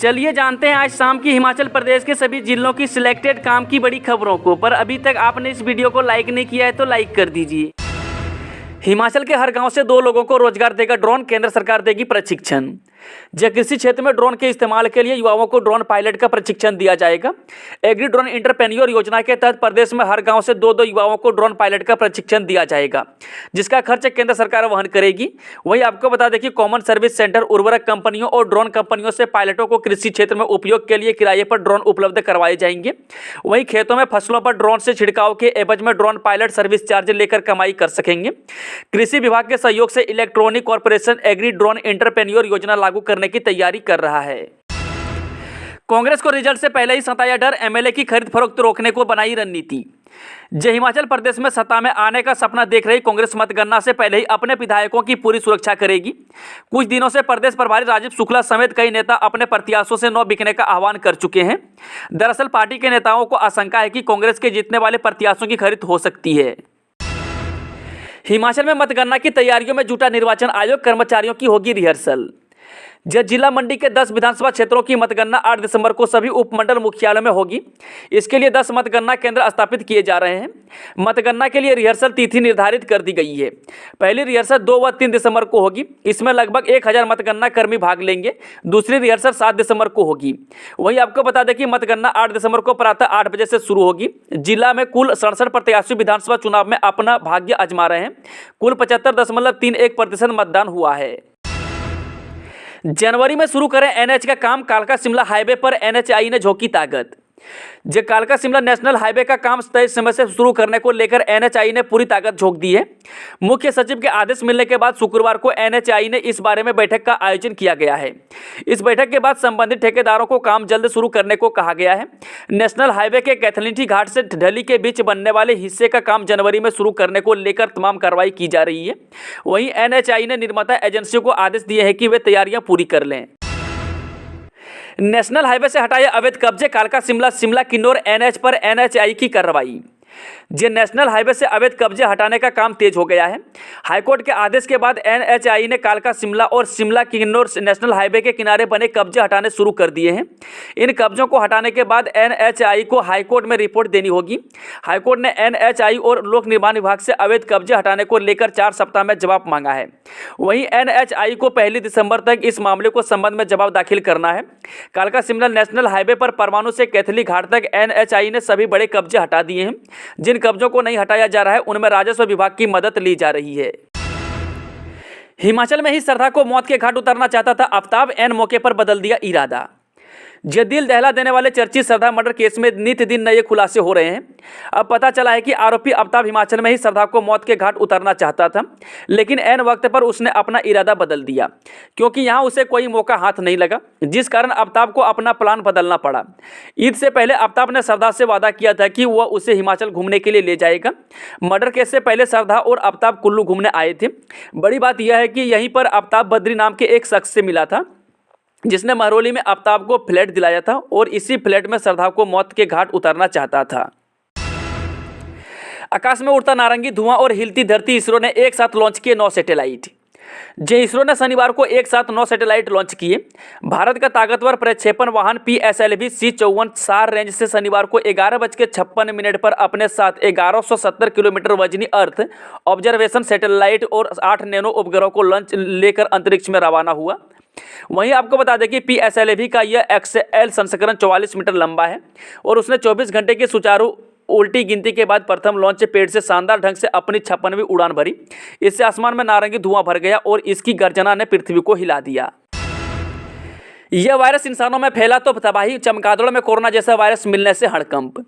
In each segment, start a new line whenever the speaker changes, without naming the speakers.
चलिए जानते हैं आज शाम की हिमाचल प्रदेश के सभी जिलों की सिलेक्टेड काम की बड़ी खबरों को। पर अभी तक आपने इस वीडियो को लाइक नहीं किया है तो लाइक कर दीजिए। हिमाचल के हर गांव से 2 लोगों को रोजगार देगा ड्रोन, केंद्र सरकार देगी प्रशिक्षण। कृषि क्षेत्र में ड्रोन के इस्तेमाल के लिए युवाओं को ड्रोन पायलट का प्रशिक्षण दिया जाएगा। एग्री ड्रोन इंटरप्रेन्योर योजना के तहत प्रदेश में हर गांव से 2 युवाओं को ड्रोन पायलट का प्रशिक्षण दिया जाएगा, जिसका खर्च केंद्र सरकार वहन करेगी। वहीं आपको बता दें कि कॉमन सर्विस सेंटर उर्वरक कंपनियों और ड्रोन कंपनियों से पायलटों को कृषि क्षेत्र में उपयोग के लिए किराए पर ड्रोन उपलब्ध करवाए जाएंगे। वहीं खेतों में फसलों पर ड्रोन से छिड़काव के एवज में ड्रोन पायलट सर्विस चार्ज लेकर कमाई कर सकेंगे। कृषि विभाग के सहयोग से electronic corporation agri drone entrepreneur योजना लागू करने की तैयारी कर रहा है। कांग्रेस को रिजल्ट से पहले ही सताया डर, एमएलए की खरीद फरोख्त रोकने को बनाई रणनीति। हिमाचल प्रदेश में सत्ता में आने का सपना देख रही कांग्रेस मतगणना से पहले ही अपने विधायकों की पूरी सुरक्षा करेगी। कुछ दिनों से प्रदेश प्रभारी राजीव शुक्ला समेत कई नेता अपने प्रत्याशियों से न बिकने का आह्वान कर चुके हैं। दरअसल पार्टी के नेताओं को आशंका है कि कांग्रेस के जीतने वाले प्रत्याशियों की खरीद हो सकती है। हिमाचल में मतगणना की तैयारियों में जुटा निर्वाचन आयोग, कर्मचारियों की होगी रिहर्सल। जिला मंडी के 10 विधानसभा क्षेत्रों की मतगणना 8 दिसंबर को सभी उपमंडल मुख्यालयों में होगी। इसके लिए 10 मतगणना केंद्र स्थापित किए जा रहे हैं। मतगणना के लिए रिहर्सल तिथि निर्धारित कर दी गई है। पहली रिहर्सल 2 व 3 दिसंबर को होगी। इसमें लगभग 1000 मतगणना कर्मी भाग लेंगे। दूसरी रिहर्सल 7 दिसंबर को होगी। वहीं आपको बता दें कि मतगणना 8 दिसंबर को प्रातः 8 बजे से शुरू होगी। जिला में कुल 67 प्रत्याशी विधानसभा चुनाव में अपना भाग्य आजमा रहे हैं। कुल 75.31% मतदान हुआ है। जनवरी में शुरू करें एनएच का काम, कालका शिमला हाईवे पर एनएचआई ने झोंकी ताकत। कालका शिमला नेशनल हाईवे का काम तय समय से शुरू करने को लेकर एनएचआई ने पूरी ताकत झोंक दी है। मुख्य सचिव के आदेश मिलने के बाद शुक्रवार को एनएचआई ने इस बारे में बैठक का आयोजन किया गया है। इस बैठक के बाद संबंधित ठेकेदारों को काम जल्द शुरू करने को कहा गया है। नेशनल हाईवे के कैथलिटी घाट से ढली के बीच बनने वाले हिस्से का काम जनवरी में शुरू करने को लेकर तमाम कार्रवाई की जा रही है। वहीं एनएचआई ने निर्माता एजेंसियों को आदेश दिए हैं कि वे तैयारियां पूरी कर लें। नेशनल हाईवे से हटाए अवैध कब्जे, कालका शिमला शिमला किन्नौर एनएच पर एनएचआई की कार्रवाई। नेशनल हाईवे से अवैध कब्जे हटाने का काम तेज हो गया है। हाईकोर्ट के आदेश के बाद एनएचआई ने कालका शिमला और शिमला किन्नौर नेशनल हाईवे के किनारे बने कब्जे हटाने शुरू कर दिए हैं। इन कब्जों को हटाने के बाद एनएचआई को हाईकोर्ट में रिपोर्ट देनी होगी। हाईकोर्ट ने एनएचआई और लोक निर्माण विभाग से अवैध कब्जे हटाने को लेकर 4 सप्ताह में जवाब मांगा है। वहीं एनएचआई को 1 दिसंबर तक इस मामले को संबंध में जवाब दाखिल करना है। कालका शिमला नेशनल हाईवे पर परवाणु से कैथली घाट तक एनएचआई ने सभी बड़े कब्जे हटा दिए हैं। जिन कब्जों को नहीं हटाया जा रहा है उनमें राजस्व विभाग की मदद ली जा रही है। हिमाचल में ही श्रद्धा को मौत के घाट उतारना चाहता था आफ्ताब, एन मौके पर बदल दिया इरादा। दिल दहला देने वाले चर्चित श्रद्धा मर्डर केस में नित्य दिन नए खुलासे हो रहे हैं। अब पता चला है कि आरोपी आफ्ताब हिमाचल में ही श्रद्धा को मौत के घाट उतारना चाहता था, लेकिन ऐन वक्त पर उसने अपना इरादा बदल दिया क्योंकि यहां उसे कोई मौका हाथ नहीं लगा, जिस कारण आफ्ताब को अपना प्लान बदलना पड़ा। ईद से पहले आफ्ताब ने श्रद्धा से वादा किया था कि वह उसे हिमाचल घूमने के लिए ले जाएगा। मर्डर केस से पहले श्रद्धा और आफ्ताब कुल्लू घूमने आए थे। बड़ी बात यह है कि यहीं पर आफ्ताब बद्री नाम के एक शख्स से मिला था, जिसने महरौली में आफ्ताब को फ्लैट दिलाया था और इसी फ्लैट में श्रद्धा को मौत के घाट उतारना चाहता था। आकाश में उड़ता नारंगी धुआं और हिलती धरती, इसरो ने एक साथ लॉन्च किए 9 सैटेलाइट। इसरो ने शनिवार को एक साथ 9 सैटेलाइट लॉन्च किए। भारत का ताकतवर प्रक्षेपण वाहन PSLV C-54 सार रेंज से शनिवार को 11:56 पर अपने साथ 1170 किलोमीटर वजनी अर्थ ऑब्जर्वेशन सैटेलाइट और 8 नैनो उपग्रहों को लॉन्च लेकर अंतरिक्ष में रवाना हुआ। वहीं आपको बता दें कि PSLV का यह XL संस्करण 44 मीटर लंबा है और उसने 24 घंटे की सुचारू उल्टी गिनती के बाद प्रथम लॉन्च पेड़ से शानदार ढंग से अपनी 56वीं उड़ान भरी। इससे आसमान में नारंगी धुआं भर गया और इसकी गर्जना ने पृथ्वी को हिला दिया। यह वायरस इंसानों में फैला तो तबाही, चमगादड़ों में कोरोना जैसा वायरस मिलने से हड़कंप।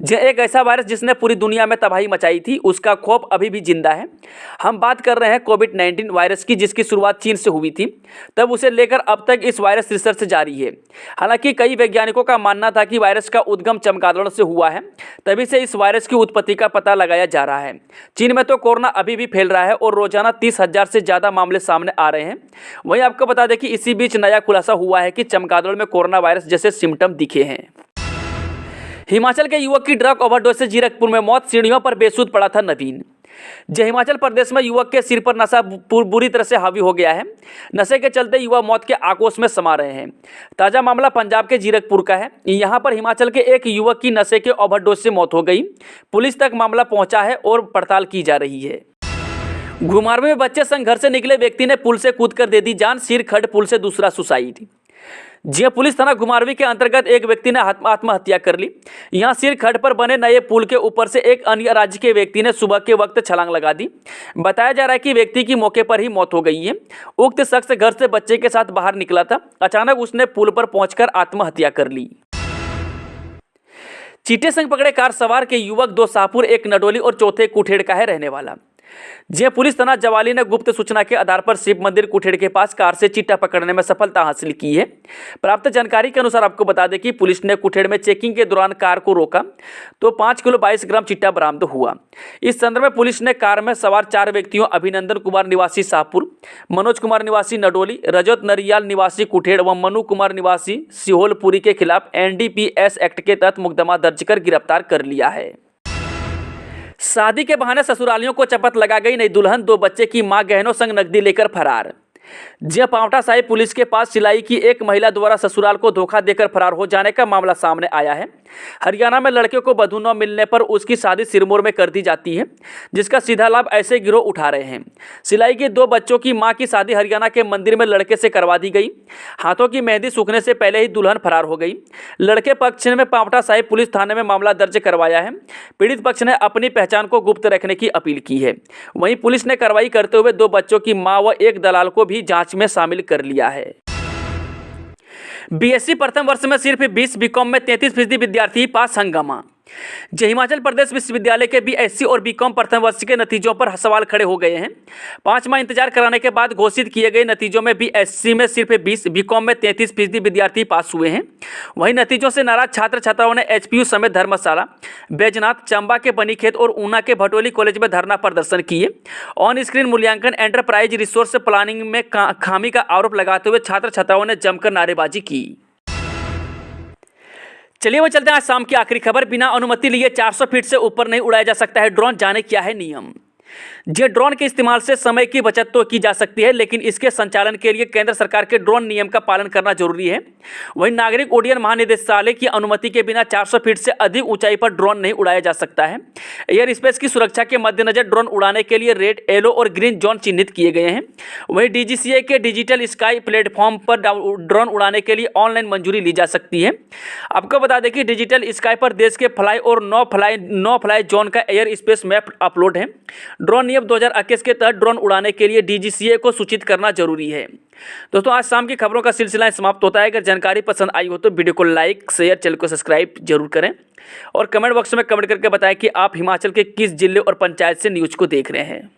एक ऐसा वायरस जिसने पूरी दुनिया में तबाही मचाई थी, उसका खौफ अभी भी जिंदा है। हम बात कर रहे हैं कोविड-19 वायरस की, जिसकी शुरुआत चीन से हुई थी। तब उसे लेकर अब तक इस वायरस रिसर्च जारी है। हालांकि कई वैज्ञानिकों का मानना था कि वायरस का उद्गम चमगादड़ों से हुआ है, तभी से इस वायरस की उत्पत्ति का पता लगाया जा रहा है। चीन में तो कोरोना अभी भी फैल रहा है और रोजाना 30,000 से ज़्यादा मामले सामने आ रहे हैं। वहीं आपको बता दें कि इसी बीच नया खुलासा हुआ है कि चमगादड़ में कोरोना वायरस जैसे सिम्टम दिखे हैं। हिमाचल के युवक की ड्रग ओवरडोज से जीरकपुर में मौत, सीढ़ियों पर बेसुध पड़ा था नवीन। जय हिमाचल प्रदेश में युवक के सिर पर नशा बुरी तरह से हावी हो गया है। नशे के चलते युवा मौत के आक्रोश में समा रहे हैं। ताज़ा मामला पंजाब के जीरकपुर का है। यहां पर हिमाचल के एक युवक की नशे के ओवरडोज से मौत हो गई। पुलिस तक मामला पहुंचा है और पड़ताल की जा रही है। घुमारवीं में बच्चे संग घर से निकले व्यक्ति ने पुल से कूदकर दे दी जान। सिर खड पुल से दूसरा सुसाइड। जी पुलिस थाना घुमारवीं के अंतर्गत एक व्यक्ति ने आत्महत्या कर ली। यहां सिर खड पर बने नए पुल के ऊपर से एक अन्य राज्य के व्यक्ति ने सुबह के वक्त छलांग लगा दी। बताया जा रहा है कि व्यक्ति की मौके पर ही मौत हो गई है। उक्त शख्स घर से बच्चे के साथ बाहर निकला था। अचानक उसने पुल पर पहुंचकर आत्महत्या कर ली। चीटे संग पकड़े कार सवार के युवक 2 शाहपुर, 1 नडोली और चौथे कुठेड़ का है रहने वाला। जी पुलिस थाना जवाली ने गुप्त सूचना के आधार पर शिव मंदिर कुठेड़ के पास कार से चिट्टा पकड़ने में सफलता हासिल की है। प्राप्त जानकारी के अनुसार आपको बता दें कि पुलिस ने कुठेड़ में चेकिंग के दौरान कार को रोका तो 5 किलो 22 ग्राम चिट्टा बरामद हुआ। इस संदर्भ में पुलिस ने कार में सवार 4 व्यक्तियों अभिनंदन कुमार निवासी शाहपुर, मनोज कुमार निवासी नडोली, रजत नरियाल निवासी कुठेड़ व मनु कुमार निवासी सिहोलपुरी के खिलाफ NDPS एक्ट के तहत मुकदमा दर्ज कर गिरफ्तार कर लिया है। शादी के बहाने ससुरालियों को चपत लगा गई नई दुल्हन। 2 बच्चे की मां गहनों संग नकदी लेकर फरार। जय पांवटा साहिब पुलिस के पास सिलाई की एक महिला द्वारा ससुराल को धोखा देकर फरार हो जाने का मामला सामने आया है। हरियाणा में लड़के को बधू न मिलने पर उसकी शादी सिरमौर में कर दी जाती है, जिसका सीधा लाभ ऐसे गिरोह उठा रहे हैं। सिलाई के 2 बच्चों की मां की शादी हरियाणा के मंदिर में लड़के से करवा दी गई। हाथों की मेहंदी सूखने से पहले ही दुल्हन फरार हो गई। लड़के पक्ष ने पांवटा साहिब पुलिस थाने में मामला दर्ज करवाया है। पीड़ित पक्ष ने अपनी पहचान को गुप्त रखने की अपील की है। वहीं पुलिस ने कार्रवाई करते हुए 2 बच्चों की मां व एक दलाल को भी जांच में शामिल कर लिया है। BSc प्रथम वर्ष में सिर्फ 20, BCom में 33% विद्यार्थी पास। हंगामा। जय हिमाचल प्रदेश विश्वविद्यालय के BSc और BCom प्रथम वर्ष के नतीजों पर सवाल खड़े हो गए हैं। 5 माह इंतजार कराने के बाद घोषित किए गए नतीजों में BSc में सिर्फ 20, BCom में 33% विद्यार्थी पास हुए हैं। वहीं नतीजों से नाराज छात्र छात्राओं ने HPU समेत धर्मशाला, बैजनाथ, चंबा के बनीखेत और ऊना के भटोली कॉलेज में धरना प्रदर्शन किए। ऑन स्क्रीन मूल्यांकन एंटरप्राइज रिसोर्स प्लानिंग में खामी का आरोप लगाते हुए छात्र छात्राओं ने जमकर नारेबाजी की। चलिए वो चलते हैं आज शाम की आखिरी खबर। बिना अनुमति लिए 400 फीट से ऊपर नहीं उड़ाया जा सकता है ड्रोन। जाने क्या है नियम। जे ड्रोन के इस्तेमाल से समय की बचत तो की जा सकती है, लेकिन इसके संचालन के लिए केंद्र सरकार के ड्रोन नियम का पालन करना जरूरी है। वहीं नागरिक उड्डयन महानिदेशालय की अनुमति के बिना 400 फीट से अधिक ऊंचाई पर ड्रोन नहीं उड़ाया जा सकता है। एयर स्पेस की सुरक्षा के मद्देनजर ड्रोन उड़ाने के लिए रेड, येलो और ग्रीन जोन चिन्हित किए गए हैं। वहीं DGCA के डिजिटल स्काई प्लेटफॉर्म पर ड्रोन उड़ाने के लिए ऑनलाइन मंजूरी ली जा सकती है। आपको बता दें कि डिजिटल स्काई पर देश के फ्लाई और नो फ्लाई जोन का एयर स्पेस मैप अपलोड है। ड्रोन नियम 2021 के तहत ड्रोन उड़ाने के लिए DGCA को सूचित करना जरूरी है। दोस्तों आज शाम की खबरों का सिलसिला समाप्त होता है। अगर जानकारी पसंद आई हो तो वीडियो को लाइक, शेयर, चैनल को सब्सक्राइब जरूर करें और कमेंट बॉक्स में कमेंट करके बताएं कि आप हिमाचल के किस जिले और पंचायत से न्यूज़ को देख रहे हैं।